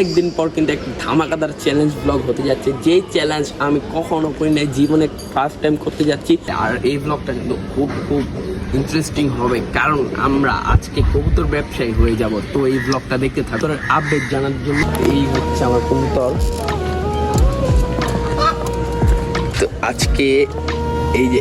একদিন পর কিন্তু একটা ধামাকাদার চ্যালেঞ্জ ব্লগ হতে যাচ্ছে, যে চ্যালেঞ্জ আমি কখনো করি নাই, জীবনে ফার্স্ট টাইম করতে যাচ্ছি। আর এই ব্লগটা কিন্তু খুব খুব ইন্টারেস্টিং হবে, কারণ আমরা আজকে কবুতর ব্যবসায়ী হয়ে যাব। তো এই ব্লগটা দেখতে থাকো, আপডেট জানার জন্য। এই হচ্ছে আমার কবুতর। তো আজকে এই যে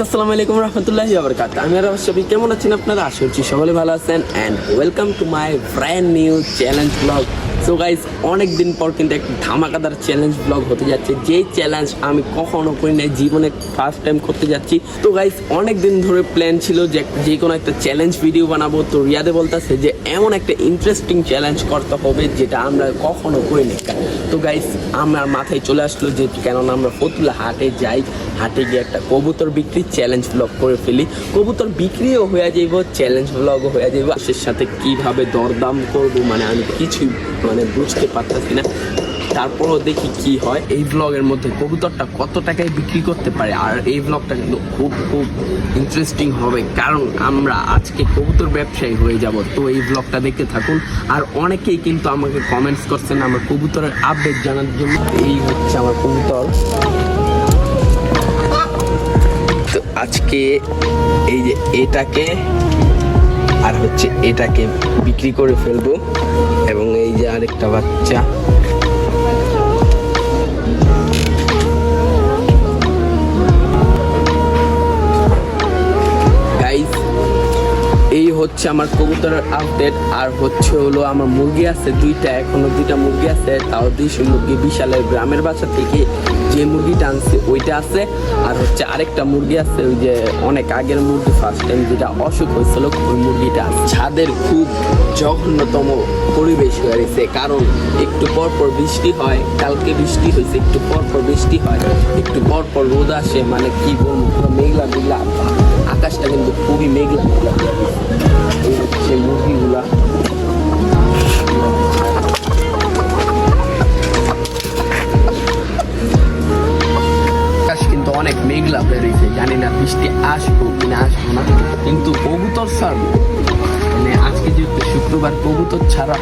আসসালামু আলাইকুম রহমতুল্লাহি ওয়া বারাকাতুহু। আমি আর সবাই কেমন আছেন আপনারা? আশা করছি সকলে ভালো আছেন। And welcome to my brand new challenge blog. So guys, অনেকদিন পর কিন্তু একটা ধামাকাদার চ্যালেঞ্জ ব্লগ হতে যাচ্ছে, যেই চ্যালেঞ্জ আমি কখনো করি নাই, জীবনে ফার্স্ট টাইম করতে যাচ্ছি। তো গাইস, অনেক দিন ধরে প্ল্যান ছিল যে কোনো একটা চ্যালেঞ্জ ভিডিও বানাবো। তো রিয়াদে বলতেছে যে এমন একটা ইন্টারেস্টিং চ্যালেঞ্জ করতে হবে যেটা আমরা কখনো করি নাই। তো গাইস, আমার মাথায় চলে আসলো যে কেননা আমরা ফতুল্লা হাটে যাই, হাটে গিয়ে একটা কবুতর বিক্রির চ্যালেঞ্জ ব্লগ করে ফেলি। কবুতর বিক্রিও হয়ে যাইব, চ্যালেঞ্জ ব্লগও হয়ে যাইব। সে সাথে কিভাবে দরদাম করব আমি কিছুই বুঝতে পারতেছি না। তারপরও দেখি কি হয়। এই ব্লগের মধ্যে কবুতরটা কত টাকায় বিক্রি করতে পারে। আর এই ব্লগটা কিন্তু খুব খুব ইন্টারেস্টিং হবে, কারণ আমরা আজকে কবুতর ব্যবসায়ী হয়ে যাব। তো এই ব্লগটা দেখতে থাকুন। আর অনেকেই কিন্তু আমাকে কমেন্টস করছেন আমার কবুতরের আপডেট জানার জন্য। এই হচ্ছে আমার কবুতর। তো আজকে এই যে এটাকে আর হচ্ছে এটাকে বিক্রি করে ফেলবো, এবং এই যে আরেকটা বাচ্চা। এই হচ্ছে আমার কবুতরের আপডেট। আর হলো আমার মুরগি আছে দুইটা, এখনো দুইটা মুরগি আছে, তাও 200 মুরগি। বিশালের গ্রামের বাসা থেকে যে মুরগিটা আনছে ওইটা আছে। আর আরেকটা মুরগি আছে, ওই যে অনেক আগের মুরগি, ফার্স্ট টাইম যেটা অসুখ হয়েছিল, ওই মুরগিটা আছে। ছাদের খুব জঘন্যতম পরিবেশ হয়ে গেছে, কারণ একটু পর পর বৃষ্টি হয়। কালকে বৃষ্টি হয়েছে, একটু পর পর বৃষ্টি হয়, একটু পর পর রোদ আসে। কি বলবো, পুরো মেঘলা মেঘলা আকাশটা, কিন্তু খুবই মেঘলা মেঘলা। এই হচ্ছে মুরগিগুলা। আকাশ কিন্তু অনেক মেঘলা বেরিয়েছে, জানি না বৃষ্টি আসবো কিনা আসবো না। কিন্তু কবুতর ছাড় আজকে যেহেতু শুক্রবার, কবুতর ছাড়া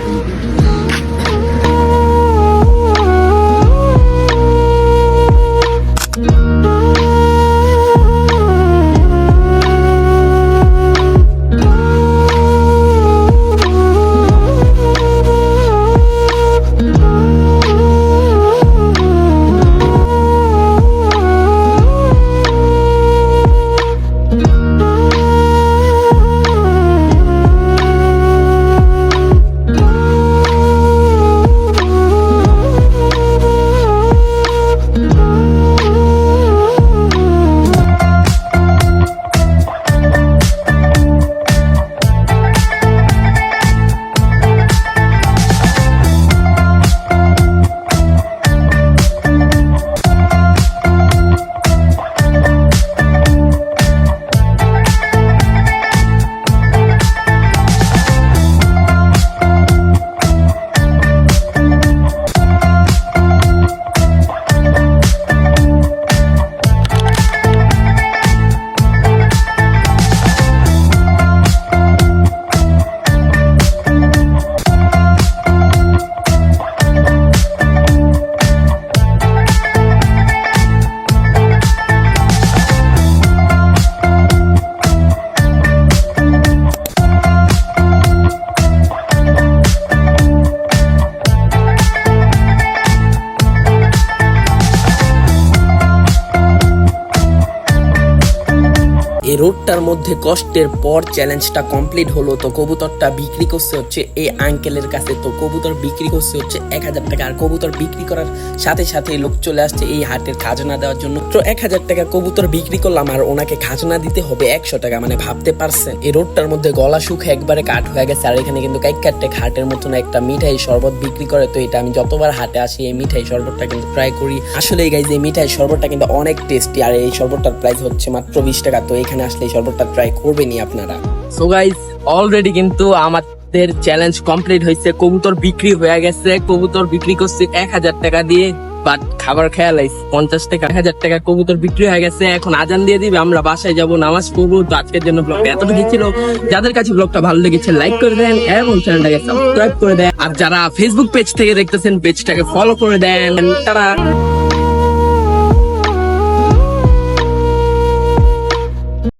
রোডটার মধ্যে কষ্টের পর চ্যালেঞ্জটা কমপ্লিট হলো। তো কবুতরটা বিক্রি করছে হচ্ছে এই আঙ্কেলের কাছে। তো কবুতর বিক্রি করছে হচ্ছে 1000 টাকা। আর কবুতর বিক্রি করার সাথে সাথে লোক চলে আসছে এই হাটের খাজনা দেওয়ার জন্য। তো 1000 টাকা কবুতর বিক্রি করলাম আর ওনাকে খাজনা দিতে হবে 100 টাকা। মানে ভাবতে পারছেন এই রোডটার মধ্যে গলা শুকে একবারে কাঠ হয়ে গেছে। আর এখানে কিন্তু কাইকাটে হাটের মতন একটা মিঠাই শরবত বিক্রি করে। তো এটা আমি যতবার হাটে আসি এই মিঠাই শরবতটা কিন্তু ট্রাই করি। আসলে গাইজ এই মিঠাই শরবতটা কিন্তু অনেক টেস্টি। আর এই শরবতটার প্রাইস হচ্ছে মাত্র 20 টাকা। তো এখানে আসলে এই শরবতটা ট্রাই করবেনই আপনারা। সো গাইজ অলরেডি কিন্তু আমাদের চ্যালেঞ্জ কমপ্লিট হয়েছে। কবুতর বিক্রি হয়ে গেছে। কবুতর বিক্রি করছে 1000 টাকা দিয়ে, বাট খাবার খেয়াল 50 টাকা। 1000 টাকা কবুতর বিক্রি হয়ে গেছে। এখন আজান দিয়ে দিবে, আমরা বাসায় যাব, নামাজ পড়বো। তো আজকের জন্য ব্লগটা এতটুকু ছিল। যাদের কাছে ব্লগটা ভালো লেগেছে লাইক করে দেন এবং চ্যানেলটাকে সাবস্ক্রাইব করে দেন। আর যারা ফেসবুক পেজ থেকে দেখতেছেন পেজটাকে ফলো করে দেন। তারা